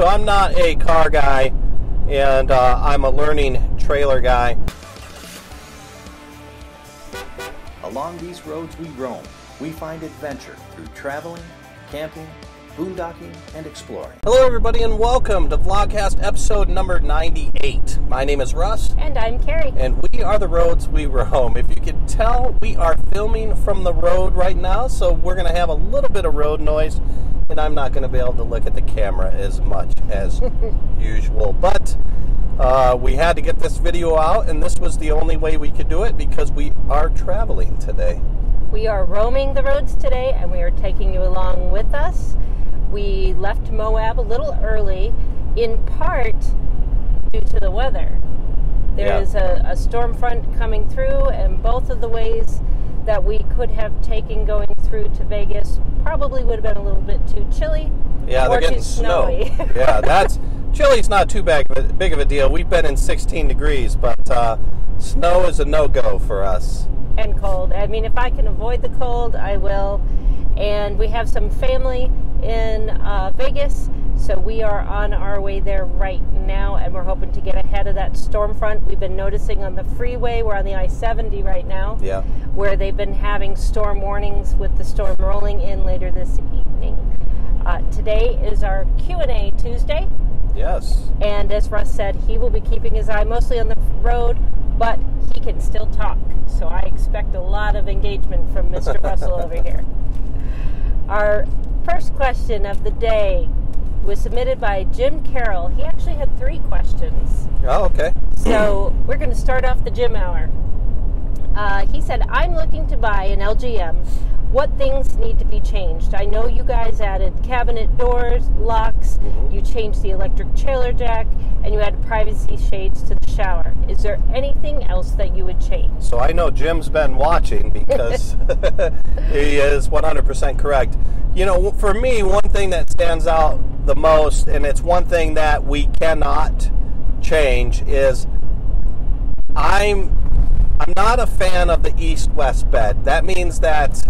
So I'm not a car guy, and I'm a learning trailer guy. Along these roads we roam, we find adventure through traveling, camping, boondocking, and exploring. Hello everybody and welcome to Vlogcast episode number 98. My name is Russ. And I'm Kerry. And we are the roads we roam. If you can tell, we are filming from the road right now, so we're going to have a little bit of road noise, and I'm not going to be able to look at the camera as much as usual. But we had to get this video out, and this was the only way we could do it because we are traveling today. We are roaming the roads today, and we are taking you along with us. We left Moab a little early, in part due to the weather. There is a storm front coming through, and both of the ways that we could have taken going through to Vegas probably would have been a little bit too chilly. Yeah, they're getting snow. Chilly's not too big of a deal. We've been in 16 degrees, but snow is a no-go for us. And cold. I mean, if I can avoid the cold, I will. And we have some family in Vegas, so we are on our way there right now, and we're hoping to get ahead of that storm front. We've been noticing on the freeway, we're on the I-70 right now, where they've been having storm warnings with the storm rolling in later this evening. Today is our Q&A Tuesday. Yes. And as Russ said, he will be keeping his eye mostly on the road, but he can still talk. So I expect a lot of engagement from Mr. Russell over here. Our first question of the day was submitted by Jim Carroll. He actually had 3 questions. Oh, okay. So we're going to start off the Jim hour. He said, I'm looking to buy an LGM. What things need to be changed? I know you guys added cabinet doors, locks, you changed the electric trailer jack, and you added privacy shades to the shower. Is there anything else that you would change? So I know Jim's been watching because he is 100% correct. You know, for me, one thing that stands out the most, and it's one thing that we cannot change, is I'm not a fan of the east-west bed. That means that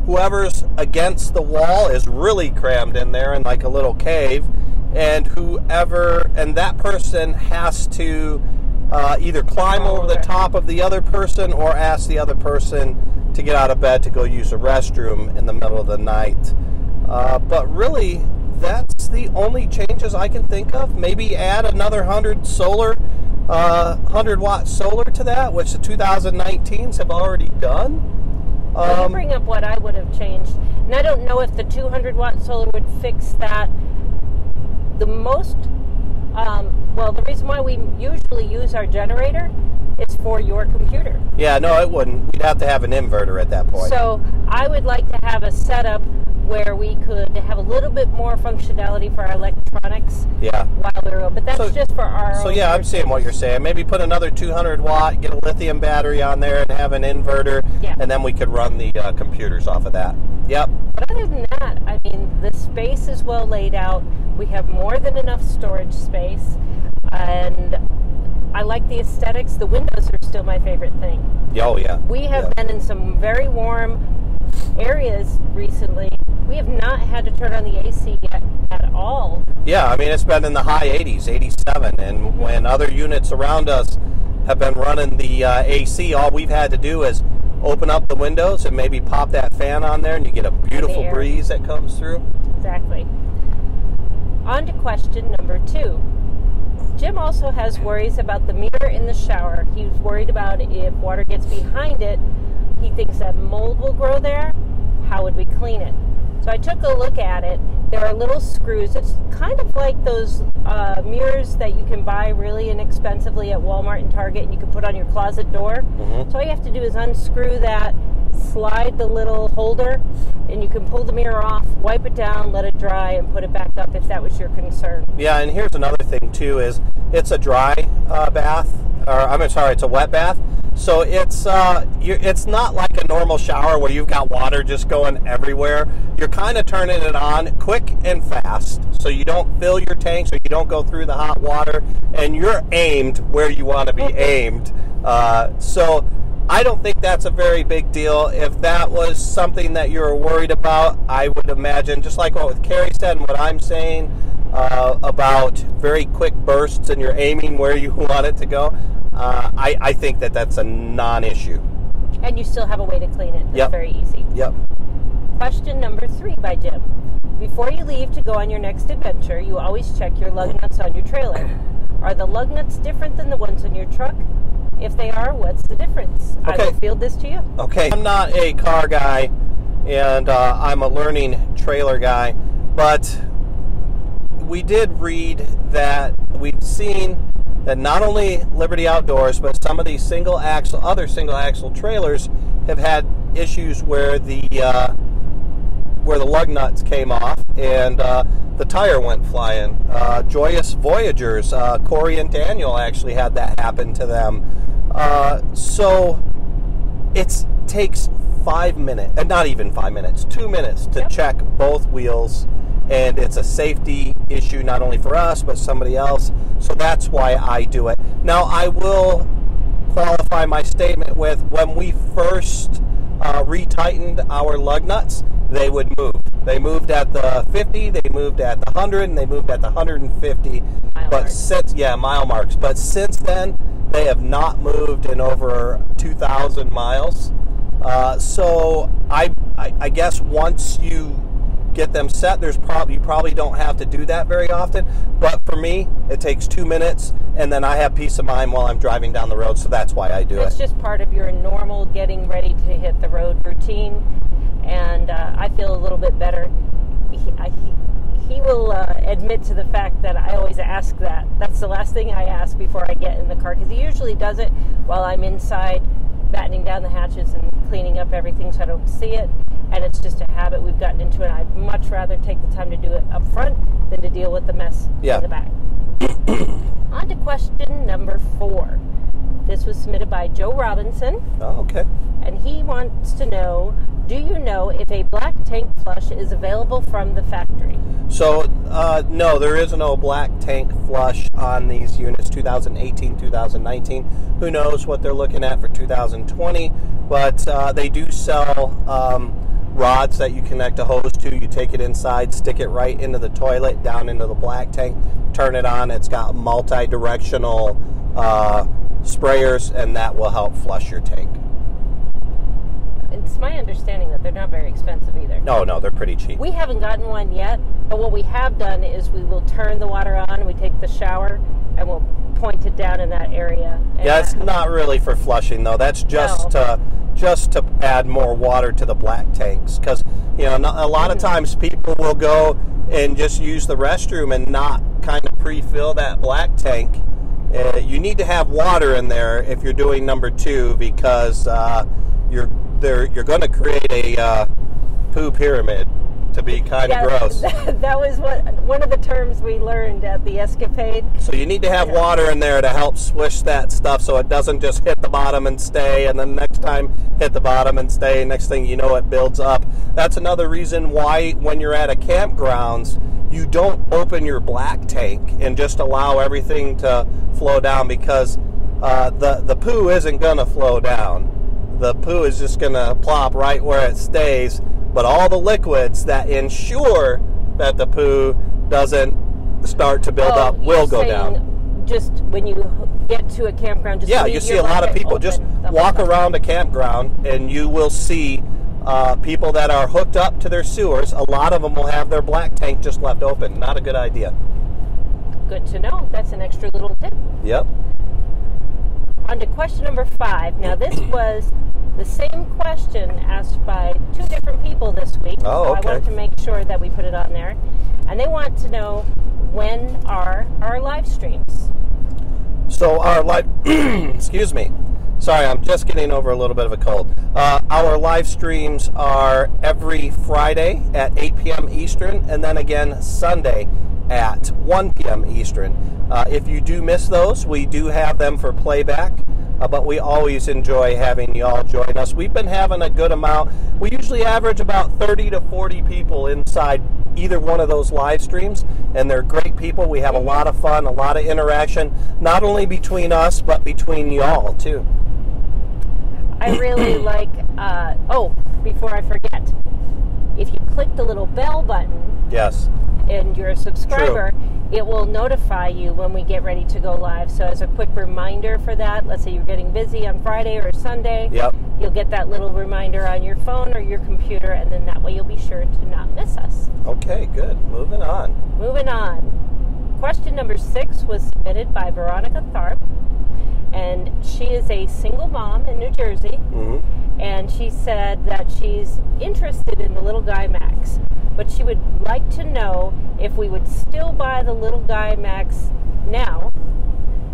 whoever's against the wall is really crammed in there in like a little cave, and that person has to either climb over the top of the other person or ask the other person to get out of bed to go use a restroom in the middle of the night. But really, that's the only changes I can think of. Maybe add another 100-watt solar to that, which the 2019s have already done. You bring up what I would have changed, and I don't know if the 200-watt solar would fix that. The reason why we usually use our generator is for your computer. Yeah, no, it wouldn't. We'd have to have an inverter at that point. So I would like to have a setup where we could have a little bit more functionality for our electronics while we're on. But that's just for our own. So yeah, I'm seeing what you're saying. Maybe put another 200-watt, get a lithium battery on there, and have an inverter, and then we could run the computers off of that. Yep. But other than that, I mean, the space is well laid out. We have more than enough storage space, and I like the aesthetics. The windows are still my favorite thing. Oh, yeah. We have been in some very warm areas recently. We have not had to turn on the AC yet at all. Yeah, I mean, it's been in the high 80s, 87, and when other units around us have been running the AC, all we've had to do is open up the windows and maybe pop that fan on there, and you get a beautiful breeze that comes through. Exactly. On to question number 2. Jim also has worries about the mirror in the shower. He's worried about if water gets behind it. He thinks that mold will grow there. How would we clean it? So I took a look at it. There are little screws. It's kind of like those mirrors that you can buy really inexpensively at Walmart and Target, and you can put on your closet door. So all you have to do is unscrew that, slide the little holder, and you can pull the mirror off, wipe it down, let it dry, and put it back up if that was your concern. Yeah, and here's another thing too, is it's a dry bath, it's a wet bath. So it's not like a normal shower where you've got water just going everywhere. You're kind of turning it on quick and fast, so you don't fill your tank, so you don't go through the hot water, and you're aimed where you want to be aimed. So I don't think that's a very big deal. If that was something that you're worried about, I would imagine, just like what Kerry said and what I'm saying, about very quick bursts and you're aiming where you want it to go, I think that's a non-issue. And you still have a way to clean it. That's very easy. Yep. Question number 3 by Jim. Before you leave to go on your next adventure, you always check your lug nuts on your trailer. Are the lug nuts different than the ones on your truck? If they are, what's the difference? Okay. I will field this to you. Okay. I'm not a car guy, and I'm a learning trailer guy, but we did read that we've seen that not only Liberty Outdoors, but some of these other single axle trailers have had issues where the lug nuts came off and the tire went flying. Joyous Voyagers, Corey and Daniel actually had that happen to them. So it takes 5 minutes, not even 5 minutes, 2 minutes to check both wheels, and it's a safety issue not only for us but somebody else. So that's why I do it. Now I will qualify my statement with when we first retightened our lug nuts, they would move. They moved at the 50, they moved at the 100, and they moved at the 150. Mile marks. But since then, they have not moved in over 2,000 miles. So I guess once you get them set, you probably don't have to do that very often. But for me, it takes 2 minutes, and then I have peace of mind while I'm driving down the road. So that's why I do it. It's just part of your normal getting ready to hit the road routine. And I feel a little bit better. He will admit to the fact that I always ask that. That's the last thing I ask before I get in the car, because he usually does it while I'm inside battening down the hatches and cleaning up everything so I don't see it. And it's just a habit we've gotten into, and I'd much rather take the time to do it up front than to deal with the mess in the back. On to question number 4. This was submitted by Joe Robinson. Oh, okay. And he wants to know, do you know if a black tank flush is available from the factory? So, no, there is no black tank flush on these units, 2018, 2019. Who knows what they're looking at for 2020, but they do sell rods that you connect a hose to. You take it inside, stick it right into the toilet, down into the black tank, turn it on. It's got multi-directional sprayers, and that will help flush your tank. It's my understanding that they're not very expensive either. No, they're pretty cheap. We haven't gotten one yet, but what we have done is we will turn the water on, we take the shower, and we'll point it down in that area. Yeah, it's not really for flushing, though. That's just to add more water to the black tanks, because a lot of times people will go and just use the restroom and not kind of pre-fill that black tank. You need to have water in there if you're doing number 2, because you're going to create a poo pyramid, to be kind of gross. That was one of the terms we learned at the escapade. So you need to have water in there to help swish that stuff so it doesn't just hit the bottom and stay, and then next time hit the bottom and stay. Next thing you know, it builds up. That's another reason why when you're at a campgrounds, you don't open your black tank and just allow everything to flow down, because the poo isn't going to flow down. The poo is just going to plop right where it stays, but all the liquids that ensure that the poo doesn't start to build up will go down. Just when you get to a campground, you see a lot of people just walk around a campground, and you will see people that are hooked up to their sewers. A lot of them will have their black tank just left open. Not a good idea. Good to know. That's an extra little tip. Yep. On to question number 5. Now, this was the same question asked by 2 different people this week. Oh, okay. So I wanted to make sure that we put it on there. And they want to know, when are our live streams? So our live... excuse me. Sorry, I'm just getting over a little bit of a cold. Our live streams are every Friday at 8 p.m. Eastern, and then again Sunday at 1 p.m. Eastern. If you do miss those, we do have them for playback, but we always enjoy having you all join us. We've been having a good amount. We usually average about 30 to 40 people inside either one of those live streams, and they're great people. We have a lot of fun, a lot of interaction, not only between us, but between y'all, too. I really like, before I forget, if you click the little bell button, yes, and you're a subscriber, it will notify you when we get ready to go live. So as a quick reminder for that, let's say you're getting busy on Friday or Sunday, you'll get that little reminder on your phone or your computer, and then that way you'll be sure to not miss us. Okay, good. Moving on. Question number 6 was submitted by Veronica Tharp, and she is a single mom in New Jersey, and she said that she's interested in the Little Guy Max, but she would like to know if we would still buy the Little Guy Max now,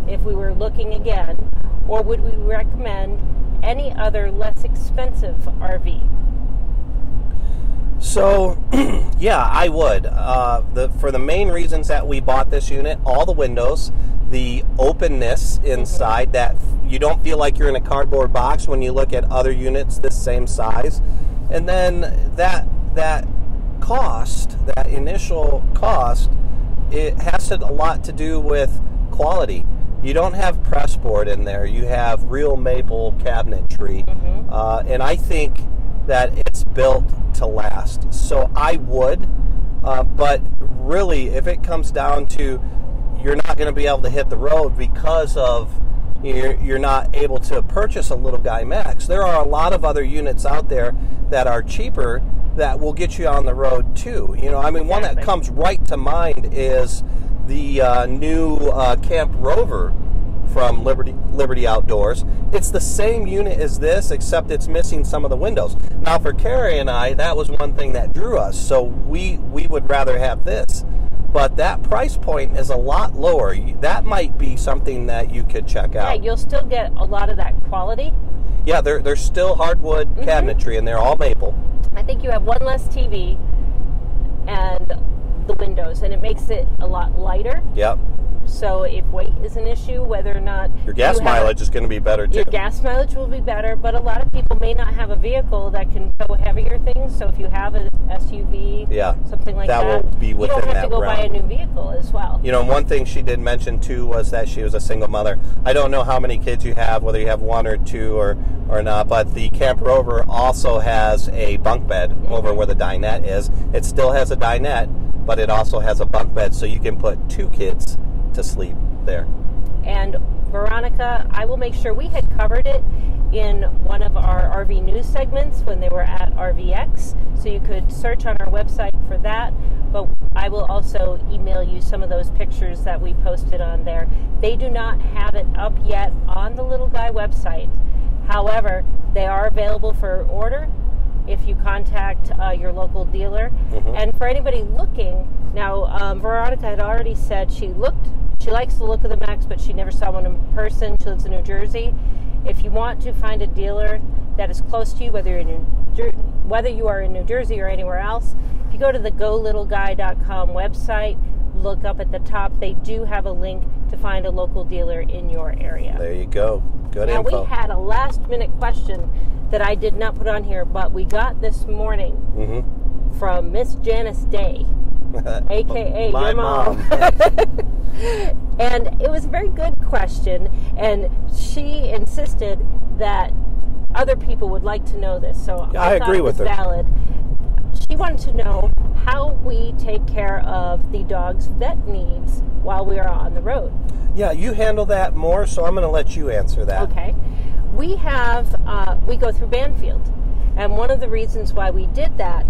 if we were looking again, or would we recommend any other less expensive RV? So, yeah, I would. For the main reasons that we bought this unit, all the windows, the openness inside, that you don't feel like you're in a cardboard box when you look at other units this same size. And then that cost, that initial cost, it has a lot to do with quality. You don't have pressboard in there. You have real maple cabinetry. And I think that it's built to last. So I would, but really, if it comes down to you're not going to be able to hit the road because of you're not able to purchase a Little Guy Max, there are a lot of other units out there that are cheaper that will get you on the road too. You know, I mean, one that comes right to mind is the new Camp Rover from Liberty Outdoors. It's the same unit as this, except it's missing some of the windows. Now, for Carrie and I, that was one thing that drew us, so we would rather have this. But that price point is a lot lower. That might be something that you could check out. Yeah, you'll still get a lot of that quality. Yeah, they're still hardwood cabinetry, and they're all maple. I think you have one less TV and the windows, and it makes it a lot lighter. Yep. So if weight is an issue, whether or not... Your gas mileage is going to be better, too. Your gas mileage will be better, but a lot of people may not have a vehicle that can tow heavier things. So if you have an SUV, something like that, will be within that you don't have to go buy a new vehicle as well. You know, one thing she did mention, too, was that she was a single mother. I don't know how many kids you have, whether you have one or two or not, but the Camp Rover also has a bunk bed over where the dinette is. It still has a dinette, but it also has a bunk bed, so you can put 2 kids to sleep there. And Veronica, I will make sure we had covered it in one of our RV news segments when they were at RVX, so you could search on our website for that, but I will also email you some of those pictures that we posted on there. They do not have it up yet on the Little Guy website. However, they are available for order if you contact your local dealer. And for anybody looking, now Veronica had already said she likes the look of the Max, but she never saw one in person. She lives in New Jersey. If you want to find a dealer that is close to you, whether you are in New Jersey or anywhere else, if you go to the GoLittleGuy.com website, look up at the top, they do have a link to find a local dealer in your area. There you go. Good info. Now, we had a last-minute question that I did not put on here, but we got this morning from Miss Janice Day, a.k.a. my your mom. And it was a very good question, and she insisted that other people would like to know this, so I agree with her. Valid. She wanted to know how we take care of the dog's vet needs while we are on the road. Yeah, you handle that more, so I'm going to let you answer that. Okay. We go through Banfield, and one of the reasons why we did that,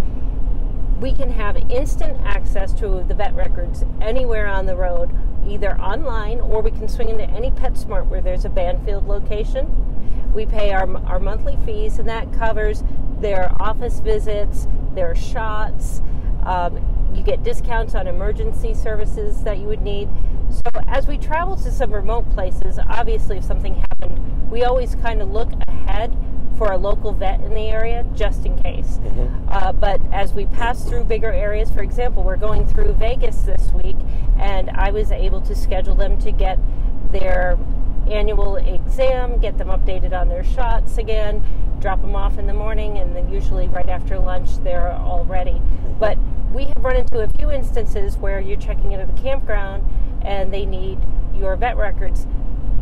we can have instant access to the vet records anywhere on the road, either online or we can swing into any PetSmart where there's a Banfield location. We pay our monthly fees, and that covers their office visits, their shots. You get discounts on emergency services that you would need. So as we travel to some remote places, obviously if something happened, we always kind of look ahead for a local vet in the area, just in case. But as we pass through bigger areas, for example, we're going through Vegas this week, and I was able to schedule them to get their annual exam, get them updated on their shots again, drop them off in the morning, and then usually right after lunch they're all ready. But we have run into a few instances where you're checking into the campground and they need your vet records.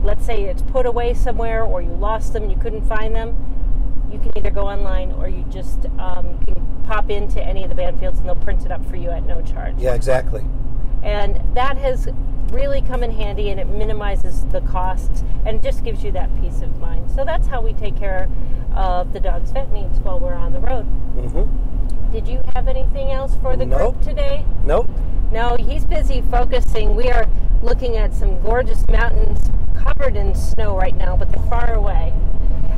Let's say it's put away somewhere or you lost them and you couldn't find them. you can either go online or you just can pop into any of the Banfields and they'll print it up for you at no charge. Yeah, exactly. And that has really come in handy, and it minimizes the costs and just gives you that peace of mind. So that's how we take care of the dog's vet needs while we're on the road. Mm-hmm. Did you have anything else for the group today? Nope. No, he's busy focusing. We are looking at some gorgeous mountains covered in snow right now, but they're far away.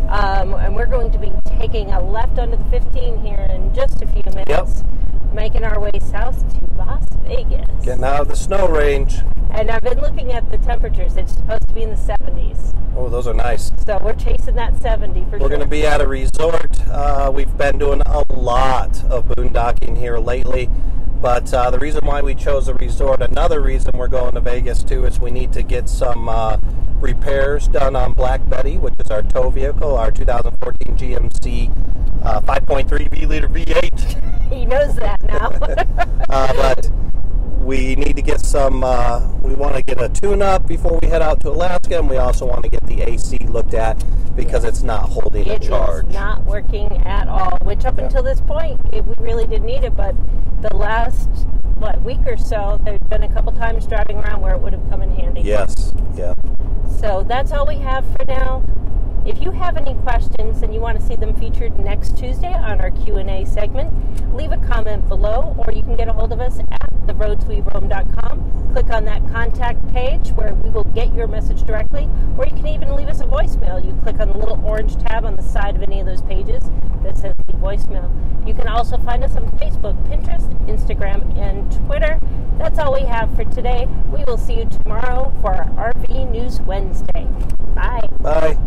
And we're going to be taking a left onto the 15 here in just a few minutes, making our way south to Las Vegas. Getting out of the snow range. And I've been looking at the temperatures. It's supposed to be in the 70s. Oh, those are nice. So we're chasing that 70 for sure. We're going to be at a resort. We've been doing a lot of boondocking here lately. But the reason why we chose a resort, another reason we're going to Vegas too, is we need to get some repairs done on Black Betty, which is our tow vehicle, our 2014 GMC 5.3 V-liter V8. He knows that now. But we need to get some, we want to get a tune-up before we head out to Alaska, and we also want to get the AC looked at because it's not holding a charge. It is not working at all, which up until this point, we really didn't need it, but the last, week or so, there's been a couple times driving around where it would have come in handy. Yes, yeah. So that's all we have for now. If you have any questions and you want to see them featured next Tuesday on our Q&A segment, leave a comment below, or you can get a hold of us at theroadsweroam.com. Click on that contact page where we will get your message directly, or you can even leave us a voicemail. You click on the little orange tab on the side of any of those pages that says leave voicemail. You can also find us on Facebook, Pinterest, Instagram, and Twitter. That's all we have for today. We will see you tomorrow for our RV News Wednesday. Bye. Bye.